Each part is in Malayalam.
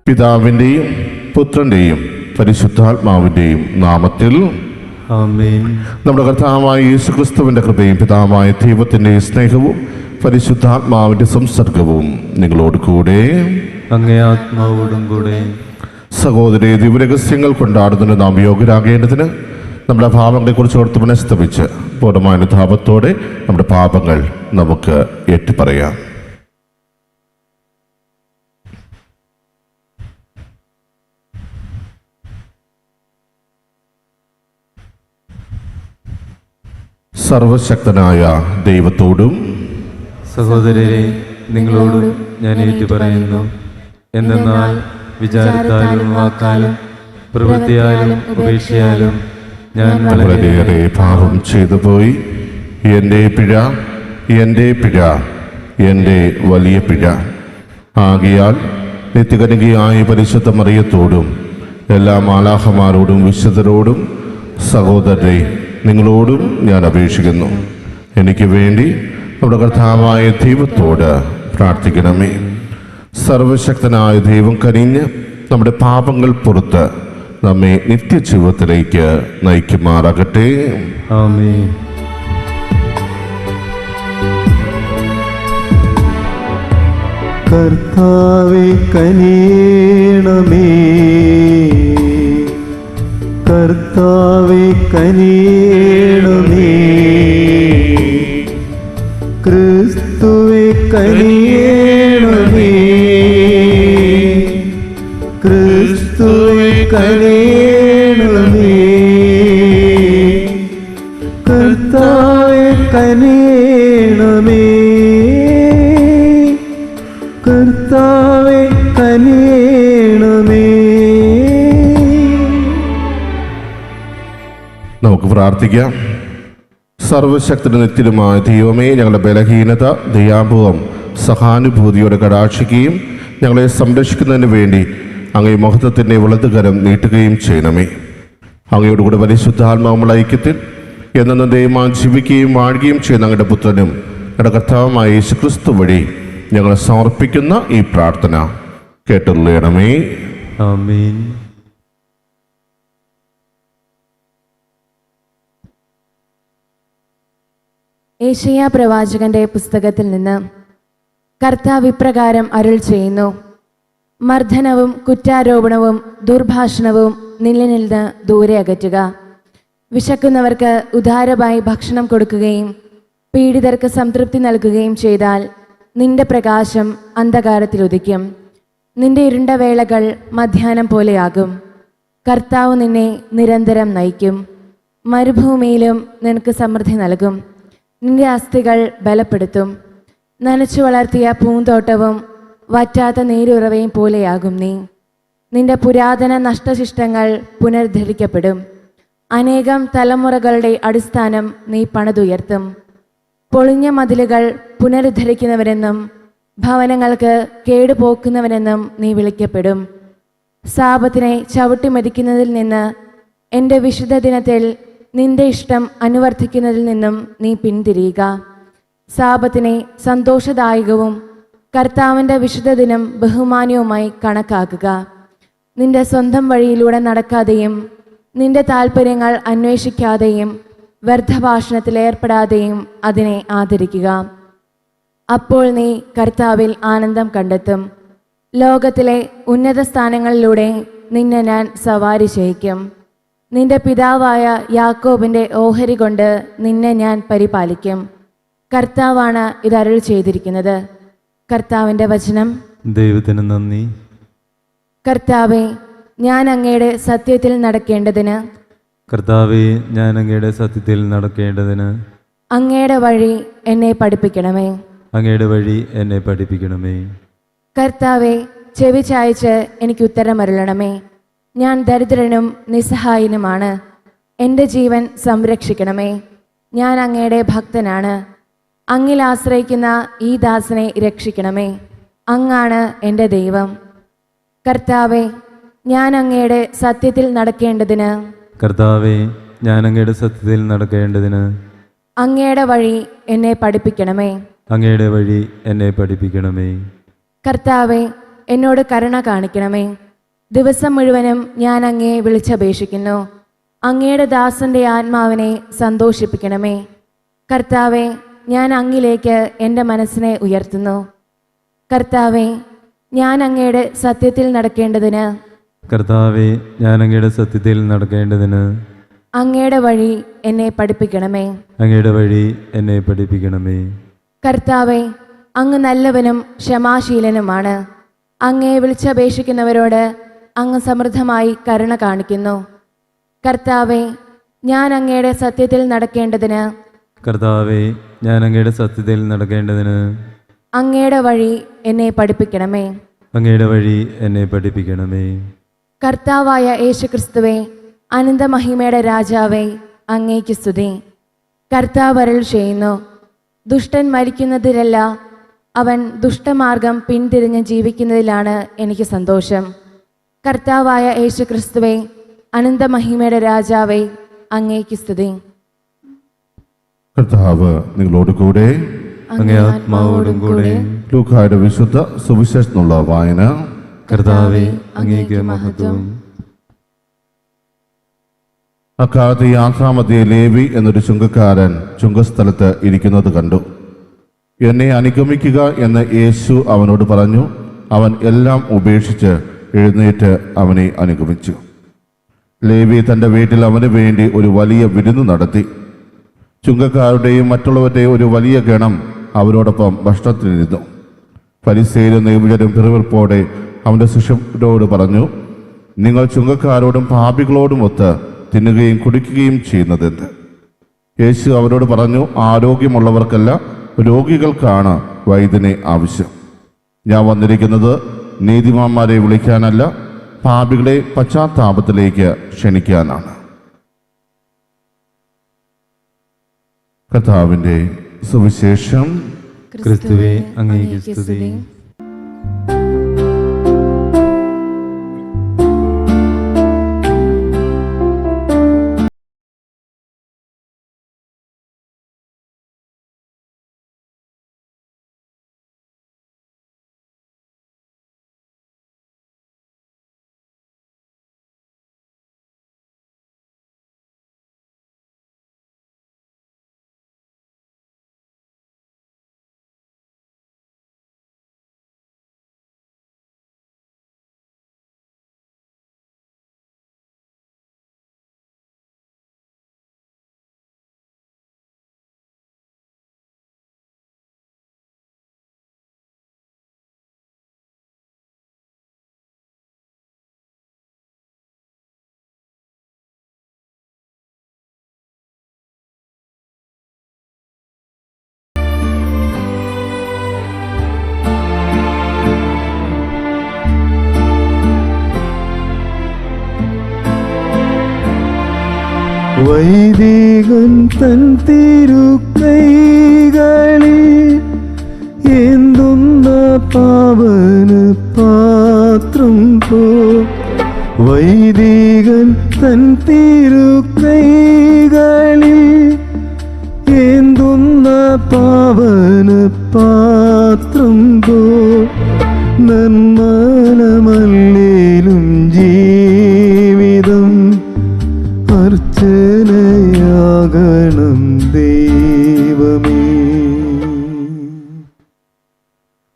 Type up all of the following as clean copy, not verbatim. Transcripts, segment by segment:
പിതാവിൻ്റെയും പുത്രൻ്റെയും പരിശുദ്ധാത്മാവിൻ്റെയും നാമത്തിൽ ആമേൻ. നമ്മുടെ കർത്താവായ യേശുക്രിസ്തുവിൻ്റെ കൃപയും പിതാവായ ദൈവത്തിൻ്റെ സ്നേഹവും പരിശുദ്ധാത്മാവിൻ്റെ സംസർഗവും നിങ്ങളോട് കൂടെ. അങ്ങേ ആത്മാവോടും കൂടെ. സഹോദരി, ദിവ്യരഹസ്യങ്ങൾ കൊണ്ടാടുന്നതിന് നാം യോഗ്യരാകേണ്ടതിന് നമ്മുടെ പാപങ്ങളെക്കുറിച്ച് ഓർത്ത് മനസ്തപിച്ച് പൂർണ്ണമായ അനുതാപത്തോടെ നമ്മുടെ പാപങ്ങൾ നമുക്ക് ഏറ്റുപറയാം. സർവശക്തനായ ദൈവത്തോടും സഹോദരരെ, നിങ്ങളോടും ഞാൻ ഏറ്റുപറയുന്നു. എന്തെന്നാൽ വിചാരത്താലും വാക്കാലും പ്രവൃത്തിയാലും ഉപേക്ഷയാലും ഞാൻ വളരെയേറെ പാപം ചെയ്തു പോയി. എൻ്റെ പിഴ, എൻ്റെ പിഴ, എൻ്റെ വലിയ പിഴ. ആകയാൽ നിത്യകന്യകയായ പരിശുദ്ധ മറിയത്തോടും എല്ലാ മാലാഖമാരോടും വിശുദ്ധരോടും സഹോദരരെ നിങ്ങളോടും ഞാൻ അപേക്ഷിക്കുന്നു, എനിക്ക് വേണ്ടി നമ്മുടെ കർത്താവായ ദൈവത്തോട് പ്രാർത്ഥിക്കണമേ. സർവശക്തനായ ദൈവം കനിഞ്ഞ് നമ്മുടെ പാപങ്ങൾ പുറത്ത് നമ്മെ നിത്യജീവിതത്തിലേക്ക് നയിക്കുമാറാകട്ടെ. ആമേൻ. കർത്താവേ കനിയണമേ, കർത്താവേ കനിയണമേ, ക്രിസ്തുവേ കനിയണമേ, ക്രിസ്തുവേ കനിയണമേ, കർത്താവേ കനിയണമേ, കർത്താവേ കനിയണമേ. നമുക്ക് പ്രാർത്ഥിക്കാം. സർവശക്തനും നിത്യനുമായ ദൈവമേ, ഞങ്ങളുടെ ബലഹീനത ദയാപൂർവം സഹാനുഭൂതിയോടെ കടാക്ഷിക്കുകയും ഞങ്ങളെ സംരക്ഷിക്കുന്നതിന് വേണ്ടി അങ്ങേ മഹത്വത്തിൻ്റെ വലതുകരം നീട്ടുകയും ചെയ്യണമേ. അങ്ങയോടുകൂടെ പരിശുദ്ധാത്മാവുമുള്ള ഐക്യത്തിൽ എന്നും ദൈവമായി ജീവിക്കുകയും വാഴുകയും ചെയ്യുന്ന അങ്ങയുടെ പുത്രനും ഞങ്ങളുടെ കർത്താവുമായ യേശുക്രിസ്തു വഴി ഞങ്ങൾ സമർപ്പിക്കുന്ന ഈ പ്രാർത്ഥന കേട്ടുള്ളണമേ. ആമേൻ. ഏശയ്യാ പ്രവാചകന്റെ പുസ്തകത്തിൽ നിന്ന് കർത്താവ് ഇപ്രകാരം അരുൾ ചെയ്യുന്നു: മർദ്ദനവും കുറ്റാരോപണവും ദുർഭാഷണവും നിന്നിൽ നിന്ന് ദൂരെ അകറ്റുക. വിശക്കുന്നവർക്ക് ഉദാരമായി ഭക്ഷണം കൊടുക്കുകയും പീഡിതർക്ക് സംതൃപ്തി നൽകുകയും ചെയ്താൽ നിന്റെ പ്രകാശം അന്ധകാരത്തിൽ ഉദിക്കും, നിന്റെ ഇരുണ്ട വേളകൾ മധ്യാഹ്നം പോലെയാകും. കർത്താവ് നിന്നെ നിരന്തരം നയിക്കും, മരുഭൂമിയിലും നിനക്ക് സമൃദ്ധി നൽകും. നിന്റെ അസ്ഥികൾ ബലപ്പെടുത്തും. നനച്ചു വളർത്തിയ പൂന്തോട്ടവും വറ്റാത്ത നീരുറവയും പോലെയാകും നീ. നിന്റെ പുരാതന നഷ്ടശിഷ്ടങ്ങൾ പുനരുദ്ധരിക്കപ്പെടും. അനേകം തലമുറകളുടെ അടിസ്ഥാനം നീ പണിതുയർത്തും. പൊളിഞ്ഞ മതിലുകൾ പുനരുദ്ധരിക്കുന്നവരെന്നും ഭവനങ്ങൾക്ക് കേടുപോക്കുന്നവനെന്നും നീ വിളിക്കപ്പെടും. സാപത്തിനെ ചവിട്ടിമതിക്കുന്നതിൽ നിന്ന്, എൻ്റെ വിശുദ്ധ ദിനത്തിൽ നിന്റെ ഇഷ്ടം അനുവർത്തിക്കുന്നതിൽ നിന്നും നീ പിന്തിരിയുക. സാപത്തിനെ സന്തോഷദായകവും കർത്താവിൻ്റെ വിശുദ്ധ ദിനം ബഹുമാന്യവുമായി കണക്കാക്കുക. നിന്റെ സ്വന്തം വഴിയിലൂടെ നടക്കാതെയും നിന്റെ താൽപ്പര്യങ്ങൾ അന്വേഷിക്കാതെയും വ്യർത്ഥഭാഷണത്തിൽ ഏർപ്പെടാതെയും അതിനെ ആദരിക്കുക. അപ്പോൾ നീ കർത്താവിൽ ആനന്ദം കണ്ടെത്തും. ലോകത്തിലെ ഉന്നത സ്ഥാനങ്ങളിലൂടെ നിന്നെ ഞാൻ സവാരി ചെയ്യിക്കും. നിന്റെ പിതാവായ യാക്കോബിൻ്റെ ഓഹരി കൊണ്ട് നിന്നെ ഞാൻ പരിപാലിക്കും. കർത്താവാണ് ഇതരുൾ ചെയ്തിരിക്കുന്നത്. കർത്താവിൻ്റെ വചനം. ദൈവത്തിന് നന്ദി. കർത്താവേ, ഞാൻ അങ്ങയുടെ സത്യത്തിൽ നടക്കേണ്ടതിന്, കർത്താവേ, ഞാൻ അങ്ങയുടെ സത്യത്തിൽ നടക്കേണ്ടതിന് അങ്ങയുടെ വഴി എന്നെ പഠിപ്പിക്കണമേ. അങ്ങയുടെ വഴി എന്നെ പഠിപ്പിക്കണമേ. കർത്താവെ, ചെവി ചായ്ച്ച് എനിക്ക് ഉത്തരമരുളണമേ. ഞാൻ ദരിദ്രനും നിസ്സഹായനുമാണ്. എൻ്റെ ജീവൻ സംരക്ഷിക്കണമേ. ഞാൻ അങ്ങയുടെ ഭക്തനാണ്. അങ്ങിൽ ആശ്രയിക്കുന്ന ഈ ദാസനെ രക്ഷിക്കണമേ. അങ്ങാണ് എൻ്റെ ദൈവം. കർത്താവെ, ഞാൻ അങ്ങയുടെ സത്യത്തിൽ നടക്കേണ്ടതിന്, കർത്താവേ, ഞാൻ അങ്ങയുടെ സത്യത്തിൽ നടക്കേണ്ടതിന് അങ്ങയുടെ വഴി എന്നെ പഠിപ്പിക്കണമേ. അങ്ങയുടെ വഴി എന്നെ പഠിപ്പിക്കണമേ. കർത്താവെ, എന്നോട് കരുണ കാണിക്കണമേ. ദിവസം മുഴുവനും ഞാൻ അങ്ങയെ വിളിച്ചപേക്ഷിക്കുന്നു. അങ്ങയുടെ ദാസന്റെ ആത്മാവിനെ സന്തോഷിപ്പിക്കണമേ. കർത്താവെ, ഞാൻ അങ്ങിലേക്ക് എൻ്റെ മനസ്സിനെ ഉയർത്തുന്നു. കർത്താവെ, ഞാൻ അങ്ങയുടെ സത്യത്തിൽ നടക്കേണ്ടതിന് കർത്താവെ, ഞാൻ അങ്ങയുടെ സത്യത്തിൽ നടക്കേണ്ടതിന് അങ്ങയുടെ വഴി എന്നെ പഠിപ്പിക്കണമേ. അങ്ങയുടെ വഴി എന്നെ പഠിപ്പിക്കണമേ. കർത്താവെ, അങ്ങ് നല്ലവനും ക്ഷമാശീലനുമാണ്. അങ്ങയെ വിളിച്ചപേക്ഷിക്കുന്നവരോട് അങ്ങ് സമൃദ്ധമായി കരുണ കാണിക്കുന്നു. കർത്താവെ, ഞാൻ അങ്ങയുടെ സത്യത്തിൽ നടക്കേണ്ടതിന് കർത്താവെ, ഞാൻ അങ്ങയുടെ സത്യത്തിൽ നടക്കേണ്ടതിന് അങ്ങയുടെ വഴി എന്നെ പഠിപ്പിക്കണമേ. അങ്ങയുടെ വഴി എന്നെ പഠിപ്പിക്കണമേ. കർത്താവായ യേശുക്രിസ്തുവേ, അനന്തമഹിമയുടെ രാജാവേ, അങ്ങേക്ക് സ്തുതി. കർത്താവ് അരുൾ ചെയ്യുന്നു, ദുഷ്ടൻ മരിക്കുന്നതിലല്ല, അവൻ ദുഷ്ടമാർഗം പിന്തിരിഞ്ഞ് ജീവിക്കുന്നതിലാണ് എനിക്ക് സന്തോഷം. കർത്താവായ യേശുക്രിസ്തുവേ, അനന്തമഹിമയുടെ രാജാവേ, അങ്ങേക്ക് സ്തുതി. കർത്താവ് നിങ്ങളോട് കൂടെ. അങ്ങേ ആത്മാവോടും കൂടെ. ലൂക്കായുടെ വിശുദ്ധ സുവിശേഷത്തിനുള്ള വായന. കർത്താവെ, അങ്ങേക്ക് മഹത്വം. അക്കാലത്ത് യാത്രാമധ്യേ ലേവി എന്നൊരു ചുങ്കക്കാരൻ ചുങ്കസ്ഥലത്ത് ഇരിക്കുന്നത് കണ്ടു. എന്നെ അനുഗമിക്കുക എന്ന് യേശു അവനോട് പറഞ്ഞു. അവൻ എല്ലാം ഉപേക്ഷിച്ച് എഴുന്നേറ്റ് അവനെ അനുഗമിച്ചു. ലേവി തൻ്റെ വീട്ടിൽ അവന് വേണ്ടി ഒരു വലിയ വിരുന്ന് നടത്തി. ചുങ്കക്കാരുടെയും മറ്റുള്ളവരുടെയും ഒരു വലിയ ഗണം അവരോടൊപ്പം ഭക്ഷണത്തിനിരുന്നു. ഫരിസേയരും നിയമജരും പിറുവിറുപ്പോടെ അവൻ്റെ ശിഷ്യരോട് പറഞ്ഞു, നിങ്ങൾ ചുങ്കക്കാരോടും പാപികളോടും ഒത്ത് തിന്നുകയും കുടിക്കുകയും ചെയ്യുന്നതെന്ത്? യേശു അവരോട് പറഞ്ഞു, ആരോഗ്യമുള്ളവർക്കല്ല, രോഗികൾക്കാണ് വൈദ്യനെ ആവശ്യം. ഞാൻ വന്നിരിക്കുന്നത് നീതിമാന്മാരെ വിളിക്കാനല്ല, പാപികളെ പശ്ചാത്താപത്തിലേക്ക് ക്ഷണിക്കാനാണ്. കർത്താവിൻ്റെ സുവിശേഷം. ക്രിസ്തുവേ, അങ്ങേക്ക് സ്തുതി. വൈദികൻ തൻ തിരുക്കൈകളിൽ എന്തുന്ന പാവന പാത്രം പോ. വൈദികൻ തൻ തിരുക്കൈകളിൽ എന്തുന്ന പാവന പാത്രം പോ. നന്മനമല്ലേലും ജീവിതം അർച്ചനയാകണം ദൈവമേ.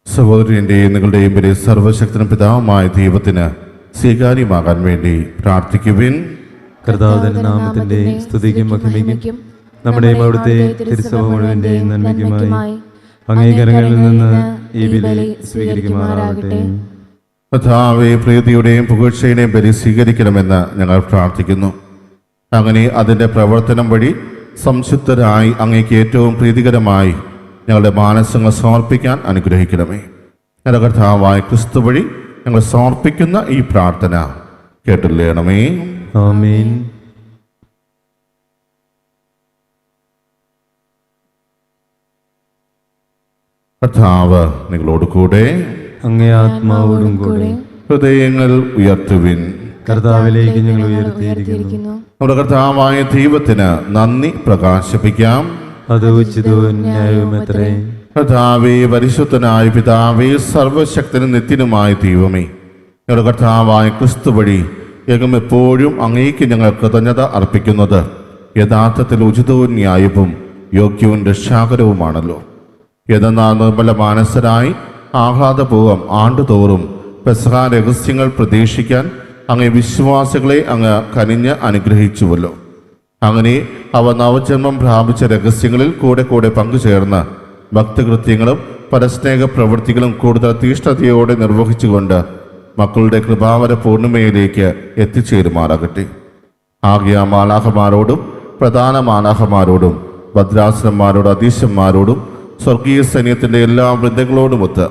സഹോദരൻ്റെയും നിങ്ങളുടെയും പേരിൽ സർവശക്തനും പിതാവുമായ ദൈവത്തിന് സ്വീകാര്യമാകാൻ വേണ്ടി പ്രാർത്ഥിക്കുവിൻ. കർത്താവിന്റെ നാമത്തിന്റെ സ്തുതിക്കും മഹിമയ്ക്കും നമ്മുടെയും അവിടുത്തെ തിരുസഭ മുഴുവന്റെയും നന്മയ്ക്കുമായി അംഗീകാരങ്ങളിൽ നിന്ന് ഈ ബലി സ്വീകരിക്കുമാറാകട്ടെ. കർത്താവേ, പ്രീതിയുടെയും പുകഴ്ചയുടെയും ബലി സ്വീകരിക്കണമെന്ന് ഞങ്ങൾ പ്രാർത്ഥിക്കുന്നു. അങ്ങനെ അതിൻ്റെ പ്രവർത്തനം വഴി സംശുദ്ധരായി അങ്ങേക്ക് ഏറ്റവും പ്രീതികരമായി ഞങ്ങളുടെ മാനസങ്ങൾ സമർപ്പിക്കാൻ അനുഗ്രഹിക്കണമേ. ഞങ്ങളുടെ കർത്താവായ ക്രിസ്തു വഴി ഞങ്ങൾ സമർപ്പിക്കുന്ന ഈ പ്രാർത്ഥന കേട്ടുള്ളണമേ. ആമേൻ. കർത്താവ് നിങ്ങളോട് കൂടെ. അങ്ങേ ആത്മാവോടും കൂടെ. ഹൃദയങ്ങൾ ഉയർത്തുവിൻ. കർത്താവിലേക്ക് ഞങ്ങൾ ഉയർത്തിയിരിക്കുന്നു. നമ്മുടെ കർത്താവായ ദൈവത്തിന് നന്ദി പ്രകാശിപ്പിക്കാം. അത് ഉചിതവും ന്യായവുമത്രേ. കർത്താവേ, പരിശുദ്ധനായ പിതാവേ, സർവശക്തനും നിത്യനുമായ ദൈവമേ, ഞങ്ങളുടെ കർത്താവായ ക്രിസ്തു വഴി ഞങ്ങൾ എപ്പോഴും അങ്ങേക്ക് ഞങ്ങൾ കൃതജ്ഞത അർപ്പിക്കുന്നത് യഥാർത്ഥത്തിൽ ഉചിതവും ന്യായവും യോഗ്യവും രക്ഷാകരവുമാണല്ലോ. എന്നാൽ നിർമ്മല മാനസരായി ആഹ്ലാദപൂർവ്വം ആണ്ടുതോറും പെസഹ രഹസ്യങ്ങൾ പ്രതീക്ഷിക്കാൻ അങ്ങേ വിശ്വാസികളെ അങ്ങ് കനിഞ്ഞ് അനുഗ്രഹിച്ചുവല്ലോ. അങ്ങനെ അവ നവജന്മം പ്രാപിച്ച രഹസ്യങ്ങളിൽ കൂടെ കൂടെ പങ്കുചേർന്ന് ഭക്തികൃത്യങ്ങളും പരസ്നേഹ പ്രവൃത്തികളും കൂടുതൽ തീഷ്ണതയോടെ നിർവഹിച്ചുകൊണ്ട് മക്കളുടെ കൃപാവര പൂർണ്ണിമയിലേക്ക് എത്തിച്ചേരുമാറാകട്ടെ. ആകിയ മാലാഹമാരോടും പ്രധാന മാലാഹമാരോടും ഭദ്രാസനന്മാരോടും അധീശന്മാരോടും സ്വർഗീയ സൈന്യത്തിൻ്റെ എല്ലാ വൃന്ദങ്ങളോടുമൊത്ത്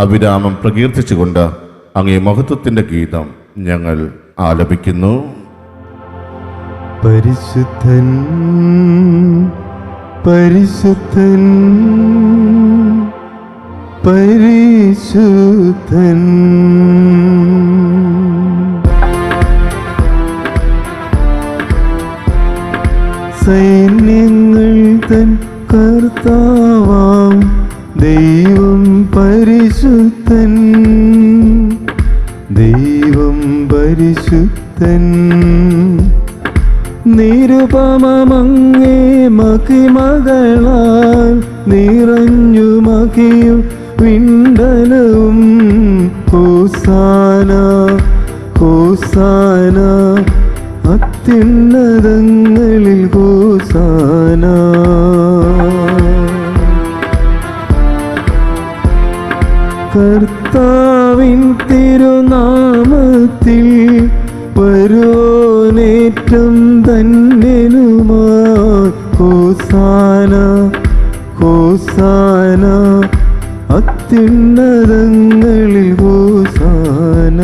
അവിരാമം പ്രകീർത്തിച്ചുകൊണ്ട് അങ്ങേ മഹത്വത്തിൻ്റെ ഗീതം ഞങ്ങൾ ആലപിക്കുന്നു. പരിശുദ്ധൻ പരിശുദ്ധൻ പരിശുദ്ധൻ സൈന്യങ്ങൾ തൻ കർത്താവാം ദൈവം പരിശുദ്ധൻ, ദൈവം പരിശുദ്ധൻ. നിരുപമങ്ങേ മഹിമകളാൽ നിറഞ്ഞു മഹിയും വിണ്ടലവും. ഹോസാന ഹോസാന അത്യുന്നതങ്ങളിൽ ഹോസാന. കർത്താവിൻ തിരുനാമത്തിൽ വരോനേറ്റം ധന്യനുമാ. ഹോസാന ഹോസാന അത്യുന്നതങ്ങളിൽ ഹോസാന.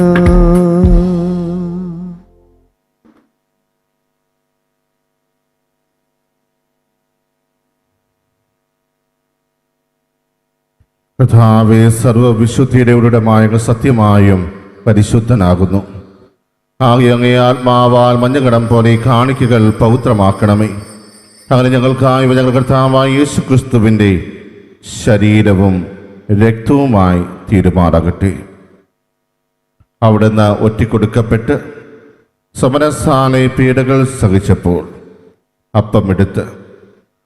കർത്താവേ, സർവവിശുദ്ധിയുടെ ഉടമായ സത്യമായും പരിശുദ്ധനാകുന്നു. ആകെ അങ്ങേ ആത്മാവാൽ മഞ്ഞകടം പോലെ ഈ കാണിക്കകൾ പവിത്രമാക്കണമേ. അങ്ങനെ ഞങ്ങൾക്കായി ഞങ്ങൾ കർത്താവായ യേശു ക്രിസ്തുവിൻ്റെ ശരീരവും രക്തവുമായി തീരുമാറാകട്ടെ. അവിടുന്ന് ഒറ്റിക്കൊടുക്കപ്പെട്ട് സമരസ്ഥാനെ പീഡകൾ സഹിച്ചപ്പോൾ അപ്പമെടുത്ത്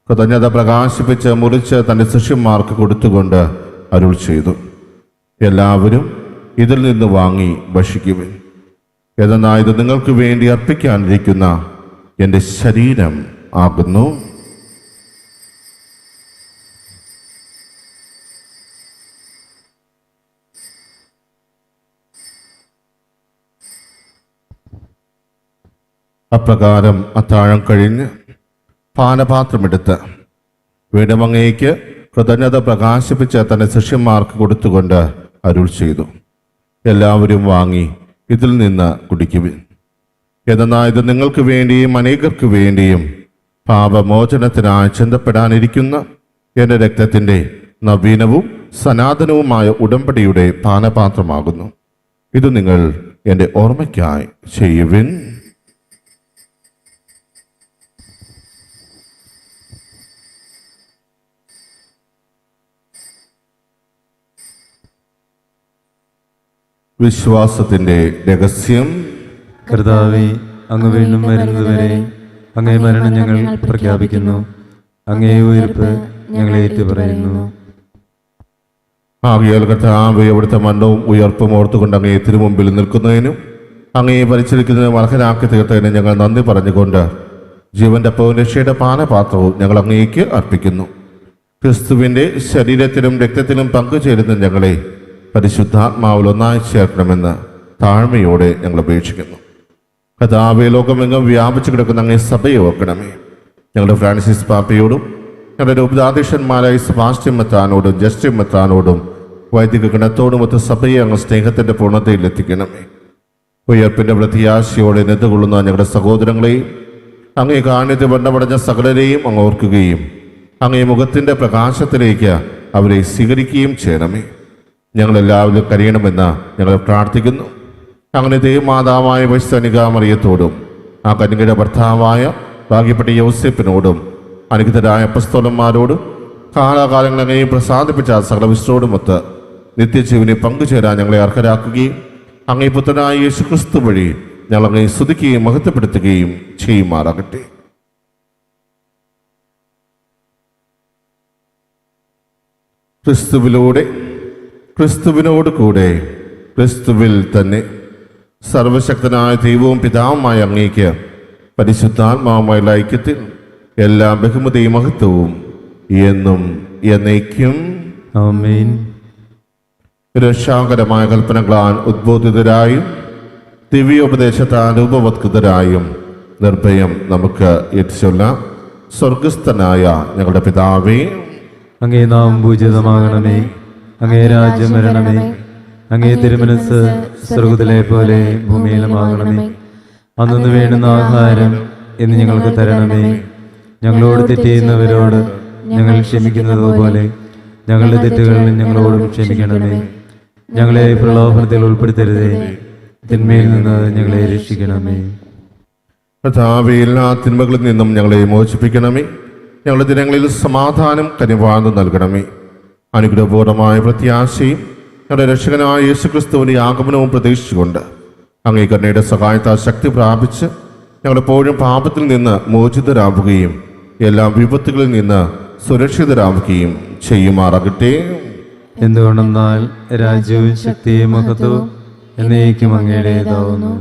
കൃതജ്ഞത പ്രകാശിപ്പിച്ച് മുറിച്ച് തൻ്റെ ശിഷ്യന്മാർക്ക് കൊടുത്തുകൊണ്ട് അരുൾ ചെയ്തു, എല്ലാവരും ഇതിൽ നിന്ന് വാങ്ങി ഭക്ഷിക്കുവിൻ. എന്നാൽ ഇത് നിങ്ങൾക്ക് വേണ്ടി അർപ്പിക്കാനിരിക്കുന്ന എൻ്റെ ശരീരം ആകുന്നു. അപ്രകാരം അത്താഴം കഴിഞ്ഞ് പാനപാത്രമെടുത്ത് വീണ്ടും അങ്ങേക്ക് കൃതജ്ഞത പ്രകാശിപ്പിച്ച് തൻ്റെ ശിഷ്യന്മാർക്ക് കൊടുത്തുകൊണ്ട് അരുൾ ചെയ്തു, എല്ലാവരും വാങ്ങി ഇതിൽ നിന്ന് കുടിക്കുവിൻ. എന്നാൽ ഇത് നിങ്ങൾക്ക് വേണ്ടിയും അനേകർക്ക് വേണ്ടിയും പാപമോചനത്തിനായി ചിന്തപ്പെടാനിരിക്കുന്ന എൻ്റെ രക്തത്തിൻ്റെ നവീനവും സനാതനവുമായ ഉടമ്പടിയുടെ പാനപാത്രമാകുന്നു. ഇത് നിങ്ങൾ എൻ്റെ ഓർമ്മയ്ക്കായി ചെയ്യുവിൻ. വിശ്വാസത്തിൻ്റെ രഹസ്യം. കർത്താവേ, അങ്ങ് വീണ്ടും വരുന്നതുവരെ അങ്ങേ മരണം ഞങ്ങൾ പ്രഖ്യാപിക്കുന്നു, അങ്ങേ ഉയർപ്പ് ഞങ്ങൾ ഏറ്റുപറയുന്നു. ആകയാൽ കർത്താവേ, അവിടുത്തെ മരണവും ഉയർപ്പും ഓർത്തുകൊണ്ട് അങ്ങേ തിരുമുമ്പിൽ നിൽക്കുന്നതിനും അങ്ങയെ ഭരിച്ചിരിക്കുന്നതിനും അർഹരാക്കി തീർത്തതിനും ഞങ്ങൾ നന്ദി പറഞ്ഞുകൊണ്ട് ജീവന്റെ അപ്പവും രക്ഷയുടെ പാനപാത്രവും ഞങ്ങൾ അങ്ങേക്ക് അർപ്പിക്കുന്നു. ക്രിസ്തുവിൻ്റെ ശരീരത്തിലും രക്തത്തിലും പങ്കുചേരുന്ന ഞങ്ങളെ പരിശുദ്ധാത്മാവിൽ ഒന്നായി ചേർക്കണമെന്ന് താഴ്മയോടെ ഞങ്ങൾ അപേക്ഷിക്കുന്നു. കർത്താവേ, ലോകമെങ്ങും വ്യാപിച്ചു കിടക്കുന്ന അങ്ങേ സഭയെ ഓർക്കണമേ. ഞങ്ങളുടെ ഫ്രാൻസിസ് പാപ്പയോടും ഞങ്ങളുടെ രൂപതാധ്യക്ഷന്മാരായ സെബാസ്റ്റ്യൻ മെത്രാനോടും ജസ്റ്റിൻ മെത്രാനോടും വൈദിക ഗണത്തോടുമൊത്ത് സഭയെ അങ്ങ് സ്നേഹത്തിൻ്റെ പൂർണ്ണതയിൽ എത്തിക്കണമേ. ഉയർപ്പിൻ്റെ പ്രത്യാശയോടെ നിന്നുകൊള്ളുന്ന ഞങ്ങളുടെ സഹോദരങ്ങളെയും അങ്ങേ കാണ്യത്തിൽ ബന്ധമടഞ്ഞ സകലരെയും അങ്ങ് ഓർക്കുകയും അങ്ങേ മുഖത്തിൻ്റെ പ്രകാശത്തിലേക്ക് അവരെ സ്വീകരിക്കുകയും ചെയ്യണമേ. ഞങ്ങളെല്ലാവരും കരയണമെന്ന് ഞങ്ങൾ പ്രാർത്ഥിക്കുന്നു. അങ്ങനെ ദേവമാതാവായ വൈസ്തനിക മറിയത്തോടും ആ കന്യകയുടെ ഭർത്താവായ ഭാഗ്യപ്പെട്ട യോസേപ്പിനോടും അനുഗ്രഹരായ അപ്പസ്തോലന്മാരോടും കാലാകാലങ്ങൾ അങ്ങയെ പ്രസാദിപ്പിച്ച സകല വിശ്രോടുമൊത്ത് നിത്യജീവനെ പങ്കുചേരാൻ ഞങ്ങളെ അർഹരാക്കുകയും അങ്ങേ പുത്രനായ യേശുക്രിസ്തു വഴി ഞങ്ങൾ അങ്ങയെ സ്തുതിക്കുകയും മഹത്വപ്പെടുത്തുകയും ചെയ്യുമാറാകട്ടെ. ക്രിസ്തുവിലൂടെ, ക്രിസ്തുവിനോട് കൂടെ, ക്രിസ്തുവിൽ തന്നെ സർവശക്തനായ ദൈവവും പിതാവുമായ അങ്ങേക്ക് പരിശുദ്ധാത്മാവുമായുള്ള ഐക്യത്തിൽ എല്ലാ ബഹുമതിയും മഹത്വവും എന്നും എന്നേക്കും. ആമേൻ. രക്ഷാകരമായ കൽപ്പനകളാൽ ഉദ്ബോധിതരായും ദിവ്യോപദേശത്താൽ ഉപവത്കൃതരായും നിർഭയം നമുക്ക് ഏറ്റുചൊല്ലാം. സ്വർഗസ്ഥനായ ഞങ്ങളുടെ പിതാവേ, അങ്ങേ നാമം പൂജിതമാകണമേ. അങ്ങേ രാജ്യം വരണമേ. അങ്ങേ തിരുമനസ് സ്വർഗ്ഗത്തിലെ പോലെ ഭൂമിയിലുമാകണമേ. അന്നു വേണ്ടുന്ന ആഹാരം ഇന്ന് ഞങ്ങൾക്ക് തരണമേ. ഞങ്ങളോട് തെറ്റ് ചെയ്യുന്നവരോട് ഞങ്ങൾ ക്ഷമിക്കുന്നത് പോലെ ഞങ്ങളുടെ തെറ്റുകൾ ഞങ്ങളോടും ക്ഷമിക്കണമേ. ഞങ്ങളെ പ്രലോഭനത്തിൽ ഉൾപ്പെടുത്തരുതേ, തിന്മയിൽ നിന്ന് ഞങ്ങളെ രക്ഷിക്കണമേ. കർത്താവേ, എല്ലാ തിന്മകളിൽ നിന്നും ഞങ്ങളെ മോചിപ്പിക്കണമേ. ഞങ്ങളുടെ ദിനങ്ങളിൽ സമാധാനം കനിവാർന്നു നൽകണമേ. അനുഗ്രഹപൂർണമായ പ്രത്യാശയും ഞങ്ങളുടെ രക്ഷകനായ യേശുക്രിസ്തുവിന്റെ ആഗമനവും പ്രതീക്ഷിച്ചുകൊണ്ട് അങ്ങേ കരുണയുടെ സഹായത്താൽ ശക്തി പ്രാപിച്ച് ഞങ്ങളെപ്പോഴും പാപത്തിൽ നിന്ന് മോചിതരാവുകയും എല്ലാ വിപത്തുകളിൽ നിന്ന് സുരക്ഷിതരാവുകയും ചെയ്യുമാറാകട്ടെ. എന്തുകൊണ്ടെന്നാൽ രാജ്യവും ശക്തിയും മഹത്വവും എന്നേക്കും അങ്ങയുടേതാവുന്നു.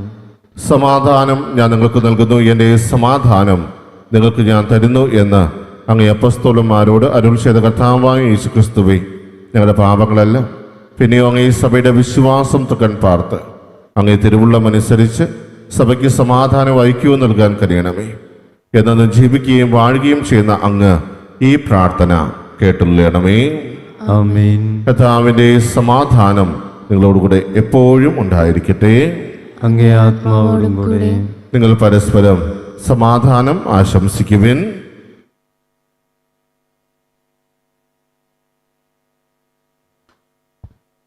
സമാധാനം ഞാൻ നിങ്ങൾക്ക് നൽകുന്നു, എൻ്റെ സമാധാനം നിങ്ങൾക്ക് ഞാൻ തരുന്നു എന്ന് അങ്ങേ അപ്പസ്തോലന്മാരോട് അരുൾ ചെയ്ത കർത്താവായ യേശുക്രിസ്തുവേ, ഞങ്ങളുടെ പാപങ്ങളല്ല പിന്നെയോ അങ്ങേ സഭയുടെ വിശ്വാസം തൃക്കൺ പാർത്ത് അങ്ങേ തിരുവുള്ളമനുസരിച്ച് സഭയ്ക്ക് സമാധാനം ഐക്യവും നൽകാൻ കഴിയണമേ. എന്നു ജീവിക്കുകയും വാഴുകയും ചെയ്യുന്ന അങ്ങ് ഈ പ്രാർത്ഥന കേട്ടുള്ളണമേ. ആമേൻ. കർത്താവിൻ്റെ സമാധാനം നിങ്ങളോടുകൂടെ എപ്പോഴും ഉണ്ടായിരിക്കട്ടെ. അങ്ങേ ആത്മാവോടും കൂടെ. നിങ്ങൾ പരസ്പരം സമാധാനം ആശംസിക്കുവിൻ.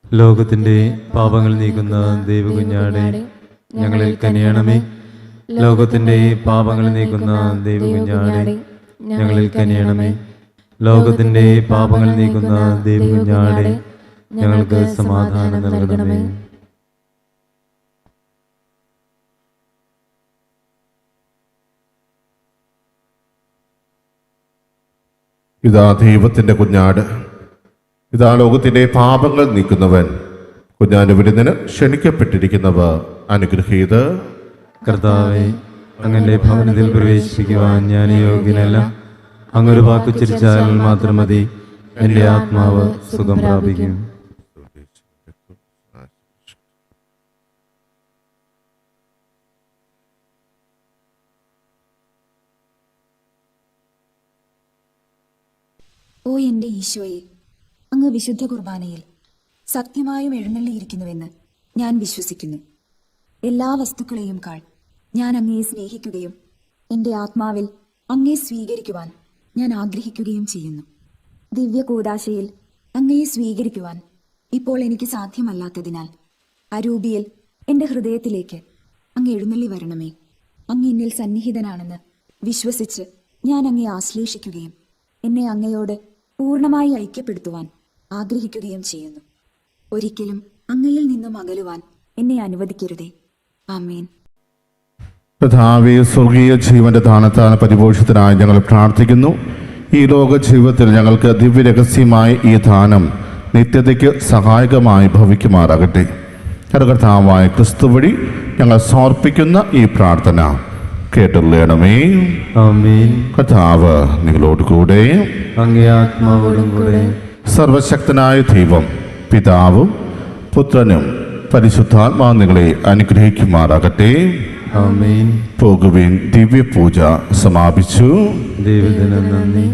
ലോകത്തിന്റെ പാപങ്ങൾ നീക്കുന്ന ദൈവകുഞ്ഞാടെ ഞങ്ങളിൽ കനിയണമേ. ലോകത്തിന്റെ പാപങ്ങൾ നീക്കുന്ന ദൈവകുഞ്ഞാടെ ഞങ്ങളിൽ കനിയണമേ. ലോകത്തിന്റെ പാപങ്ങൾ നീക്കുന്ന ദൈവകുഞ്ഞാടെ ഞങ്ങൾക്ക് സമാധാനം നൽകണമേ. ഇതാ ദൈവത്തിൻ്റെ കുഞ്ഞാട്, ഇതാ ലോകത്തിൻ്റെ പാപങ്ങൾ നീക്കുന്നവൻ. കുഞ്ഞാന്റെ വിരുന്നിന് ക്ഷണിക്കപ്പെട്ടിരിക്കുന്നവർ അനുഗ്രഹീത്. കർത്താവേ, അങ്ങന്റെ ഭവനത്തിൽ പ്രവേശിക്കുവാൻ ഞാൻ യോഗ്യനല്ല. അങ്ങൊരു വാക്കുച്ചരിച്ചാൽ മാത്രം മതി, എൻ്റെ ആത്മാവ് സുഖം പ്രാപിക്കും. ഓ എൻ്റെ ഈശോയെ, അങ്ങ് വിശുദ്ധ കുർബാനയിൽ സത്യമായും എഴുന്നള്ളിയിരിക്കുന്നുവെന്ന് ഞാൻ വിശ്വസിക്കുന്നു. എല്ലാ വസ്തുക്കളെയും കാൾ ഞാൻ അങ്ങയെ സ്നേഹിക്കുകയും എൻ്റെ ആത്മാവിൽ അങ്ങയെ സ്വീകരിക്കുവാൻ ഞാൻ ആഗ്രഹിക്കുകയും ചെയ്യുന്നു. ദിവ്യ കൂദാശയിൽ അങ്ങയെ സ്വീകരിക്കുവാൻ ഇപ്പോൾ എനിക്ക് സാധ്യമല്ലാത്തതിനാൽ അരൂപിയിൽ എൻ്റെ ഹൃദയത്തിലേക്ക് അങ്ങ് എഴുന്നള്ളി വരണമേ. അങ്ങ് എന്നിൽ സന്നിഹിതനാണെന്ന് വിശ്വസിച്ച് ഞാൻ അങ്ങയെ ആശ്ലേഷിക്കുകയും എന്നെ അങ്ങയോട് പൂർണ്ണമായി ഐക്യപ്പെടുത്തുവാൻ ആഗ്രഹിക്കുകയും ചെയ്യുന്നു. ഒരിക്കലും അങ്ങയിൽ നിന്നും അകലുവാൻ എന്നെ അനുവദിക്കരുതേ. ആമേൻ. കർത്താവേ, സ്വർഗീയ ജീവന്റെ ദാനത്താൽ പരിപോഷിതനായി ഞങ്ങൾ പ്രാർത്ഥിക്കുന്നു. ഈ ലോക ജീവിതത്തിൽ ഞങ്ങൾക്ക് ദിവ്യരഹസ്യമായ ഈ ദാനം നിത്യതയ്ക്ക് സഹായകമായി ഭവിക്കുമാറാകട്ടെ. കർത്താവായ ക്രിസ്തു വഴി ഞങ്ങൾ സമർപ്പിക്കുന്ന ഈ പ്രാർത്ഥന കേട്ടുള്ളണമേ. ആമേൻ. കർത്താവ് നിങ്ങളോട് കൂടെ. അങ്ങേ ആത്മാവോടും കൂടെ. സർവശക്തനായ ദൈവം പിതാവും പുത്രനും പരിശുദ്ധാത്മാ നിങ്ങളെ അനുഗ്രഹിക്കുമാറാകട്ടെ. ആമേൻ. പോകുവിൻ, ദിവ്യപൂജ സമാപിച്ചു. ദൈവത്തിന് നന്ദി.